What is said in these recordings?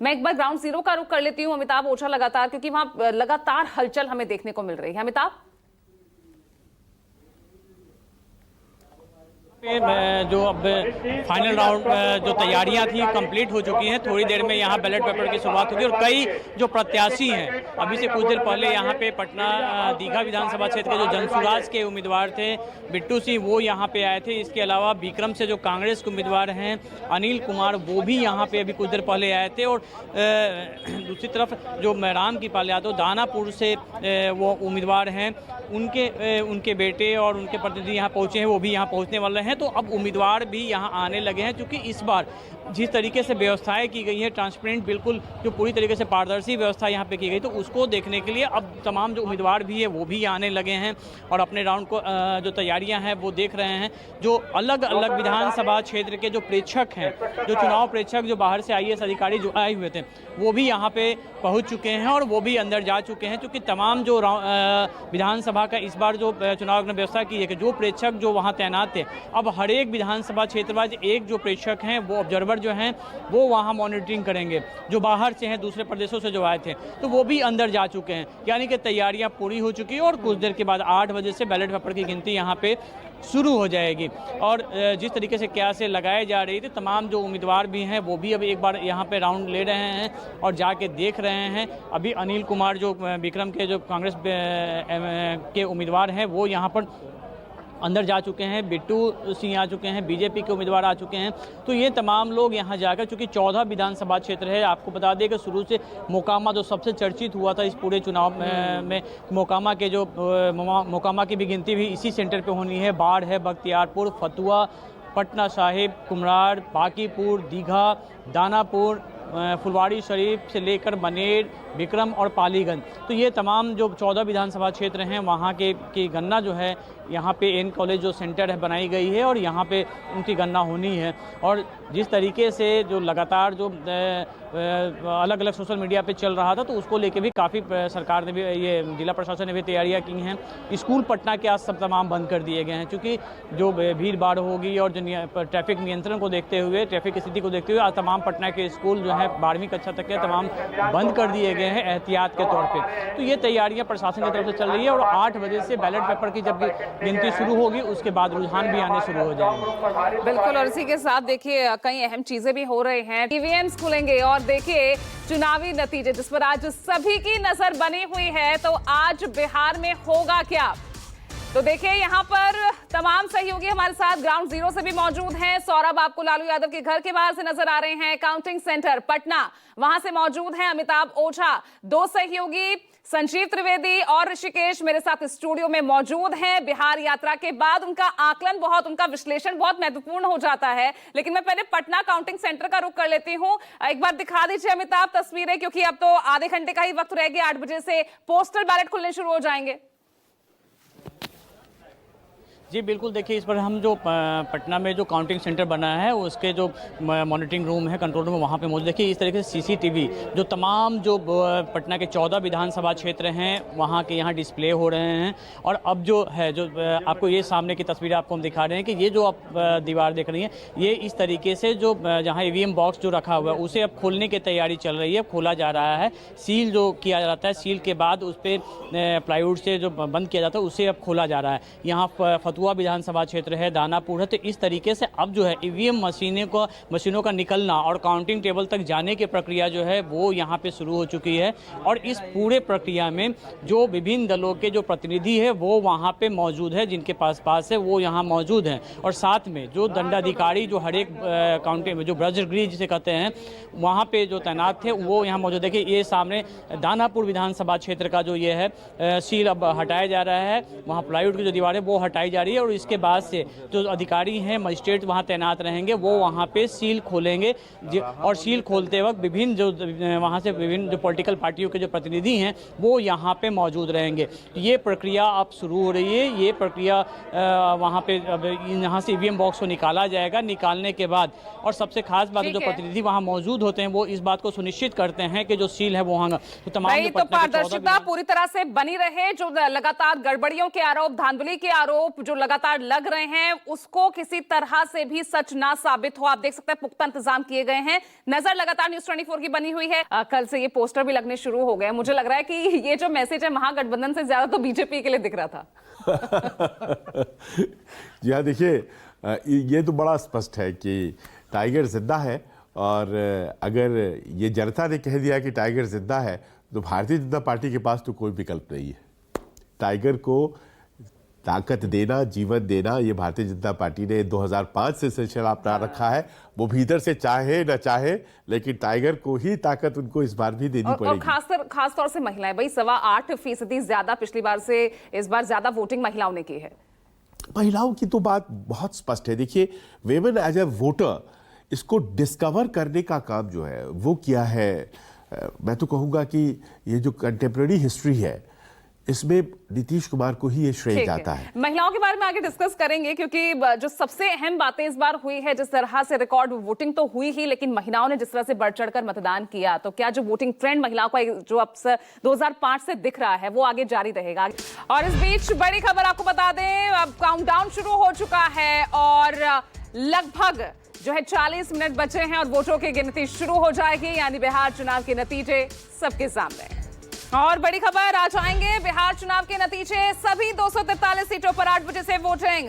मैं एक बार ground zero का रुख कर लेती हूँ अमिताभ ओझा लगातार, क्योंकि वहां लगातार हलचल हमें देखने को मिल रही है। अमिताभ, जो अब फाइनल राउंड जो तैयारियां थी कंप्लीट हो चुकी हैं। थोड़ी देर में यहां बैलेट पेपर की शुरुआत होगी और कई जो प्रत्याशी हैं, अभी से कुछ देर पहले यहां पे पटना दीघा विधानसभा क्षेत्र के जो जनसुराज के उम्मीदवार थे बिट्टू सिंह, वो यहां पे आए थे। इसके अलावा विक्रम से जो कांग्रेस के उम्मीदवार हैं अनिल कुमार, वो भी यहाँ पे अभी कुछ देर पहले आए थे। और दूसरी तरफ जो राम कृपाल यादव दानापुर से वो उम्मीदवार हैं, उनके बेटे और उनके प्रतिनिधि यहाँ पहुँचे हैं, वो भी यहाँ पहुँचने वाले हैं। तो अब उम्मीदवार भी यहाँ आने लगे हैं, क्योंकि इस बार जिस तरीके से व्यवस्थाएं की गई है, ट्रांसपेरेंट, बिल्कुल जो पूरी तरीके से पारदर्शी व्यवस्था यहाँ पे की गई, तो उसको देखने के लिए अब तमाम जो उम्मीदवार भी है वो भी आने लगे हैं और अपने राउंड को जो तैयारियां हैं वो देख रहे हैं। जो अलग अलग विधानसभा क्षेत्र के जो प्रेक्षक हैं, जो चुनाव प्रेक्षक जो बाहर से IAS अधिकारी जो आए हुए थे, वो भी यहाँ पे पहुँच चुके हैं और वो भी अंदर जा चुके हैं, क्योंकि तमाम जो विधानसभा का इस बार जो चुनाव में व्यवस्था की है कि जो प्रेक्षक जो वहाँ तैनात थे, अब हर एक विधानसभा क्षेत्रवाइज एक जो प्रेक्षक हैं वो ऑब्जर्वर जो हैं वो वहाँ मॉनिटरिंग करेंगे, जो बाहर से हैं, दूसरे प्रदेशों से जो आए थे, तो वो भी अंदर जा चुके हैं। यानी कि तैयारियां पूरी हो चुकी है और कुछ देर के बाद 8 बजे से बैलेट पेपर की गिनती यहाँ पे शुरू हो जाएगी। और जिस तरीके से क्या से लगाए जा रही थी, तमाम जो उम्मीदवार भी हैं वो भी अब एक बार यहाँ पे राउंड ले रहे हैं और जाके देख रहे हैं। अभी अनिल कुमार जो विक्रम के जो कांग्रेस के उम्मीदवार हैं वो यहाँ पर अंदर जा चुके हैं, बिट्टू सिंह आ चुके हैं, BJP के उम्मीदवार आ चुके हैं। तो ये तमाम लोग यहाँ जाकर, चूँकि 14 विधानसभा क्षेत्र है, आपको बता दें कि शुरू से मोकामा जो सबसे चर्चित हुआ था इस पूरे चुनाव में मोकामा के जो मोकामा की भी गिनती भी इसी सेंटर पे होनी है। बाढ़ है, बख्तियारपुर, फतुहा, पटना साहिब, कुम्हरार, बांकीपुर, दीघा, दानापुर, फुलवाड़ी शरीफ से लेकर बनेर, विक्रम और पालीगंज, तो ये तमाम जो 14 विधानसभा क्षेत्र हैं वहाँ की गणना जो है यहाँ पे एन कॉलेज जो सेंटर है बनाई गई है और यहाँ पे उनकी गणना होनी है। और जिस तरीके से जो लगातार जो अलग अलग सोशल मीडिया पे चल रहा था, तो उसको लेके भी काफ़ी सरकार ने भी, ये जिला प्रशासन ने भी तैयारियां की हैं। स्कूल पटना के आज सब तमाम बंद कर दिए गए हैं, क्योंकि जो भीड़ भाड़ होगी और जो ट्रैफिक नियंत्रण को देखते हुए, ट्रैफिक की स्थिति को देखते हुए आज तमाम पटना के स्कूल जो है 12वीं कक्षा तक के तमाम बंद कर दिए गए हैं एहतियात के तौर पर। तो ये तैयारियाँ प्रशासन की तरफ से चल रही है और 8 बजे से बैलेट पेपर की जब गिनती शुरू होगी उसके बाद रुझान भी आने शुरू हो जाएंगे। बिल्कुल, और इसी के साथ देखिए कई अहम चीजें भी हो रही हैं। EVMs खुलेंगे और देखिए चुनावी नतीजे जिस पर आज सभी की नजर बनी हुई है, तो आज बिहार में होगा क्या? तो देखिए यहाँ पर तमाम सहयोगी हमारे साथ ग्राउंड जीरो से भी मौजूद हैं। सौरभ आपको लालू यादव के घर के बाहर से नजर आ रहे हैं, काउंटिंग सेंटर पटना वहां से मौजूद हैं अमिताभ ओझा। 2 सहयोगी संजीव त्रिवेदी और ऋषिकेश मेरे साथ स्टूडियो में मौजूद हैं। बिहार यात्रा के बाद उनका आकलन उनका विश्लेषण बहुत महत्वपूर्ण हो जाता है, लेकिन मैं पहले पटना काउंटिंग सेंटर का रुख कर लेती हूं। एक बार दिखा दीजिए अमिताभ तस्वीरें, क्योंकि अब तो आधे घंटे का ही वक्त रह गया, 8 बजे से पोस्टल बैलेट खुलने शुरू हो जाएंगे। जी बिल्कुल, देखिए इस पर हम जो पटना में जो काउंटिंग सेंटर बना है उसके जो मॉनिटरिंग रूम है, कंट्रोल रूम, वहाँ पे मौजूद, देखिए इस तरीके से CCTV जो तमाम जो पटना के 14 विधानसभा क्षेत्र हैं वहाँ के यहाँ डिस्प्ले हो रहे हैं। और अब जो है जो आपको ये सामने की तस्वीर आपको हम दिखा रहे हैं कि ये जो आप दीवार देख रही हैं, ये इस तरीके से जो जहाँ EVM बॉक्स जो रखा हुआ है उसे अब खोलने की तैयारी चल रही है, खोला जा रहा है। सील जो किया जाता है, सील के बाद उस पर प्लाईवुड से जो बंद किया जाता है उसे अब खोला जा रहा है। यहाँ विधानसभा क्षेत्र है, दानापुर है, तो इस तरीके से अब जो है EVM मशीनों का निकलना और काउंटिंग टेबल तक जाने की प्रक्रिया जो है वो यहाँ पे शुरू हो चुकी है। और इस पूरे प्रक्रिया में जो विभिन्न दलों के जो प्रतिनिधि है वो वहाँ पे मौजूद है, जिनके पास है वो यहाँ मौजूद हैं। और साथ में जो दंडाधिकारी जो हर एक काउंटिंग में जो ब्रजगृह जिसे कहते हैं वहाँ पे जो तैनात थे वो यहाँ मौजूद। देखिए ये सामने दानापुर विधानसभा क्षेत्र का जो ये है सील अब हटाया जा रहा है, वहाँ प्लाईवुड की जो दीवार है वो हटाई जा रही है। और इसके बाद से जो अधिकारी हैं, मजिस्ट्रेट वहां तैनात रहेंगे, वो वहां पे सील खोलेंगे। और सील खोलते वक्त विभिन्न जो वहां से विभिन्न जो पॉलिटिकल पार्टियों के जो प्रतिनिधि हैं वो यहाँ पे मौजूद रहेंगे। ये प्रक्रिया अब शुरू हो रही है। ये प्रक्रिया वहाँ पे यहाँ से EVM बॉक्स को निकाला जाएगा। निकालने के बाद और सबसे खास बात है जो प्रतिनिधि वहाँ मौजूद होते हैं वो इस बात को सुनिश्चित करते हैं कि जो सील है वो वहाँ तो तमाम पारदर्शिता पूरी तरह से बनी रहे। जो लगातार गड़बड़ियों के आरोप, धांधली के आरोप जो लगातार लग रहे हैं उसको किसी तरह से भी सच ना साबित हो। आप देख सकते हैं पुख्ता इंतजाम किए गए हैं। नजर लगातार न्यूज़ 24 की बनी हुई है। कल से ये पोस्टर भी लगने शुरू हो गए। मुझे लग रहा है कि ये जो मैसेज है महागठबंधन से ज्यादा तो बीजेपी के लिए दिख रहा था। जी हाँ, देखिए ये तो बड़ा स्पष्ट है कि टाइगर जिंदा है, और अगर ये जनता ने कह दिया कि टाइगर जिंदा है तो भारतीय जनता पार्टी के पास तो कोई विकल्प नहीं है। टाइगर को ताकत देना, जीवन देना, ये भारतीय जनता पार्टी ने 2005 से सिलसिला अपना रखा है। वो भीतर से चाहे न चाहे, लेकिन टाइगर को ही ताकत उनको इस बार भी देनी पड़ेगी। और खास तौर से महिलाएं, भाई 8.25% ज्यादा पिछली बार से इस बार ज्यादा वोटिंग महिलाओं ने की है। महिलाओं की तो बात बहुत स्पष्ट है। देखिए, वेमेन एज ए वोटर, इसको डिस्कवर करने का काम जो है वो किया है। मैं तो कहूँगा कि ये जो कंटेम्प्रेरी हिस्ट्री है इसमें नीतीश कुमार को ही ये श्रेय जाता है। महिलाओं के बारे में आगे डिस्कस करेंगे, क्योंकि जो सबसे अहम बातें इस बार हुई है, जिस तरह से रिकॉर्ड वोटिंग तो हुई ही, लेकिन महिलाओं ने जिस तरह से बढ़ चढ़कर मतदान किया, तो क्या जो वोटिंग ट्रेंड महिलाओं का जो अब 2005 से दिख रहा है वो आगे जारी रहेगा। और इस बीच बड़ी खबर आपको बता दें, अब काउंटडाउन शुरू हो चुका है और लगभग जो है 40 मिनट बचे हैं और वोटों की गिनती शुरू हो जाएगी, यानी बिहार चुनाव के नतीजे सबके सामने। और बड़ी खबर आ जाएंगे बिहार चुनाव के नतीजे। सभी 243 सीटों पर 8 बजे से वोटिंग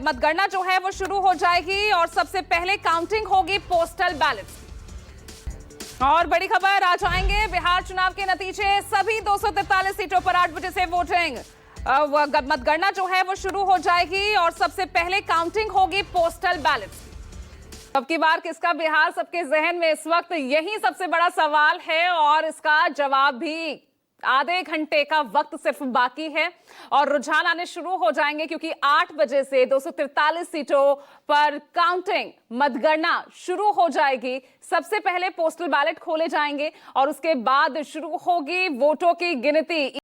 मतगणना जो है वो शुरू हो जाएगी और सबसे पहले काउंटिंग होगी पोस्टल बैलेट। और बड़ी खबर आ जाएंगे बिहार चुनाव के नतीजे। सभी 243 सीटों पर 8 बजे से वोटिंग मतगणना जो है वो शुरू हो जाएगी और सबसे पहले काउंटिंग होगी पोस्टल बैलेट। अब की बार किसका बिहार, सबके जहन में इस वक्त यही सबसे बड़ा सवाल है और इसका जवाब भी आधे घंटे का वक्त सिर्फ बाकी है और रुझान आने शुरू हो जाएंगे, क्योंकि 8 बजे से 243 सीटों पर काउंटिंग मतगणना शुरू हो जाएगी। सबसे पहले पोस्टल बैलेट खोले जाएंगे और उसके बाद शुरू होगी वोटों की गिनती।